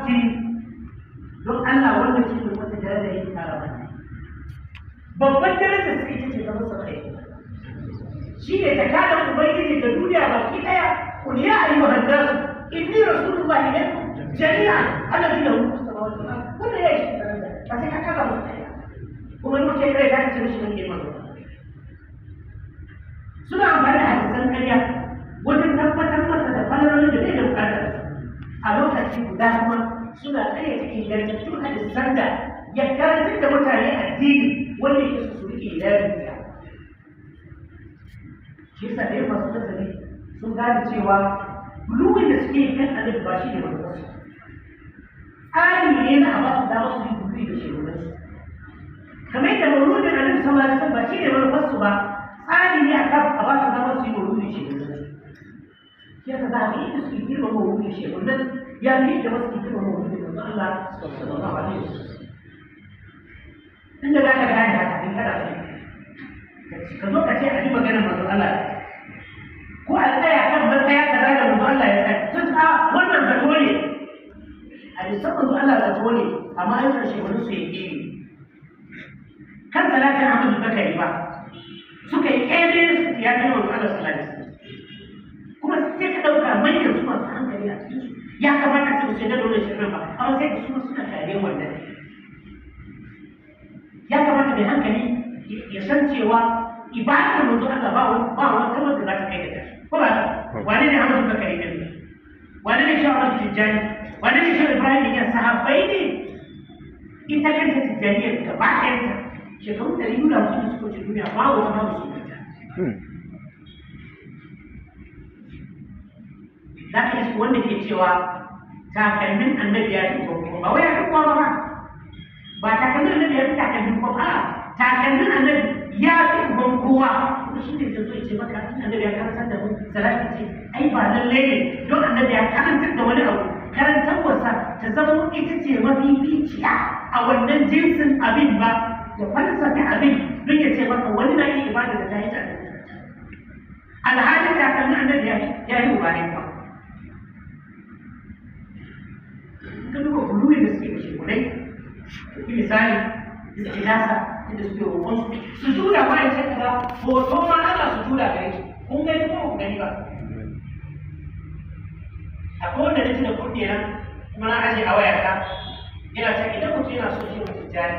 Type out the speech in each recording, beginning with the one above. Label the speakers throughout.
Speaker 1: jini don Allah wannan shi ne wata daraja yake kara mana babban daraja sai ita ce zama sabai shi ne ta kada ubangiji da duniya baki daya kun ya ayyuhan nas inni rasulullahi ilaykum jami'an alladhi lahu mulku samawati wal ardh wannan ya shi daraja ba sai ka kada musu daya kuma in mutum kai ka ce mishi ne manzo suna amfani da hadisan ƙarya wajen tabbatar masa da falalolin da bai da bukatar a lokaci guda kuma suna ƙarya cikin yarjattun hadisan da ya karantar da mutane addini wanda yake su riƙe lafiya shi yasa dai masu nazari sun gane cewa buluwin da suke kan annabi ba shi ne manufarsu tsari ne na a ba su dama su yi buluwi da shekarunsu kamar yadda mauludin annabi sallallahu alaihi wasallam ba shi ne manufarsu ba tsari ne a kan a ba su dama su yi mauludi da shekarunsu shi yasa za a ga yadda suke girma mauludi da shekarun ya fi yadda wasu ke girma mauludi da Allah sallallahu alaihi wasallam inda za ka gane haka in kana so ka zo ka ce a ji maganar manzo Allah ko a tsaya kan matsaya kaza da manzo Allah ya tsaya tun a wannan zato ne a bisa manzo Allah zato ne amma an karshe wani su yake ne kan salatin Ahmad Bakari ba suka yi ƙere su ya kai manzo Allah sallallahu alaihi wasallam kuma sai ka dauka manyan su masu hankali a cikin su ya kamata su sai da dole shirin ba amma sai su suna kare wannan ya kamata mai hankali ya san cewa ibadar manzo Allah ba wata wanda za ta kai da tashi ko ba wani ne Ahmad Bakari ne wani ne Shehu Ahmad Tijjani wani ne Shehu Ibrahim ya sahabbai ne ita kanta Tijjaniyar gaba ɗayanta shekaru 250 da suka wuce duniya ba wata ma musulunta za ka iska wanda ke cewa takalmin annabi ya fi kwakwa ba wai ya fi kwakwa ba takalmin annabi ya fi takalmin kwakwa takalmin annabi ya fi uban kowa kuma shi ne zai zo ce maka annabi ya karantar da mu salati ce ai ba lallai ne don annabi ya karantar da wani abu karantarwarsa ta zama ita ce mafificiya a wannan jinsin abin ba da falsafi abin don ya ce maka wani na yi ibada da ta yi ta alhalin takalmin annabi ya yi ubare ba ka duba buluwi da suke da shekunai misali istilasa inda suke roƙon su tura ba ya ce kaga hoto ma ana su tura gare shi kun gani ko ku gani ba akwai wanda nake da kuɗi nan kuma na aje a wayata yana ta idan mutum yana so shi mutum jari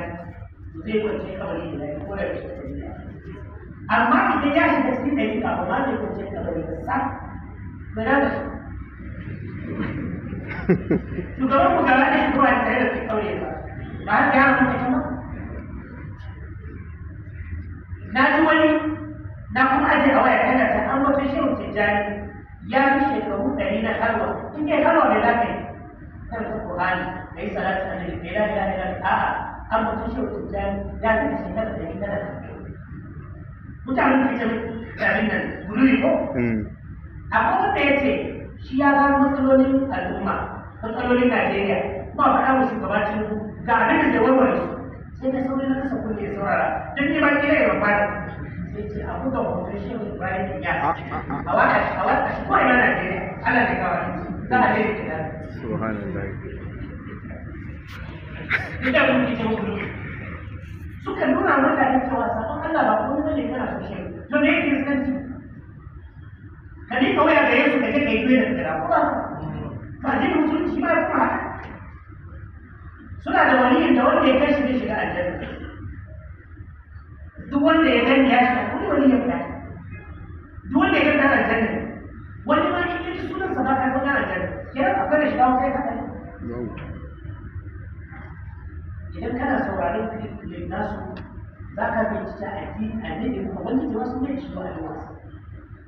Speaker 1: to zai kwance kabari da lafiya ko da shi amma idan ya shiga cikin ɗari ka ba ma zai kwance kabari da sa bai na da shi shugaban ku gaba da shi kuma da tare da su kaure ba ba har ta hana mutum ba na ji wani na kuma aje a waya tana ta an wata shirin tijjani ya fi shekaru 100 na halwa in ke halwa da za ka yi kan ta Qur'ani da yi salatu a jiri bai lafiya da lafiya a'a an wata shirin tijjani ya fi shekaru 100 na halwa mutanen ke jami da abin nan guduri ko akwai wanda ya ce shi ya gano matsalolin al'umma matsalolin Najeriya ba faɗa wa shugabacin ga abin da zai warware su sai ka sauri na kasa kunne ya saurara don ne ba kira ya rufa sai ce a buga hoton Shehu Ibrahim ya a waka shi ko ina Najeriya Allah ne kawai za a daidai kira subhanallah idan mun ji gudu suka nuna mutane cewa sabon Allah ba komai bane kana so shi to ne yake sanci ka ne kawai ga Yesu ka je kai duwe da kira ko ba ka ji musulunci ba kuma suna da waliyin da wanda ya kashi zai shiga aljanna duk wanda ya gani ya shiga wani wali ya fita duk wanda ya gani na aljanna wani ma in kaji sunan sa ba ka san aljanna kenan akwai da shiga wata ya haka idan kana sauraron filin nasu za ka bincika addini annabi kuma wanda ke wasu mai shiga alwasa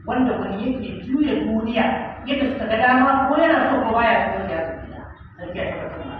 Speaker 1: wanda wani yake juya duniya yadda suka ga dama ko yana so ko baya so ya tafiya sarki ya tabbata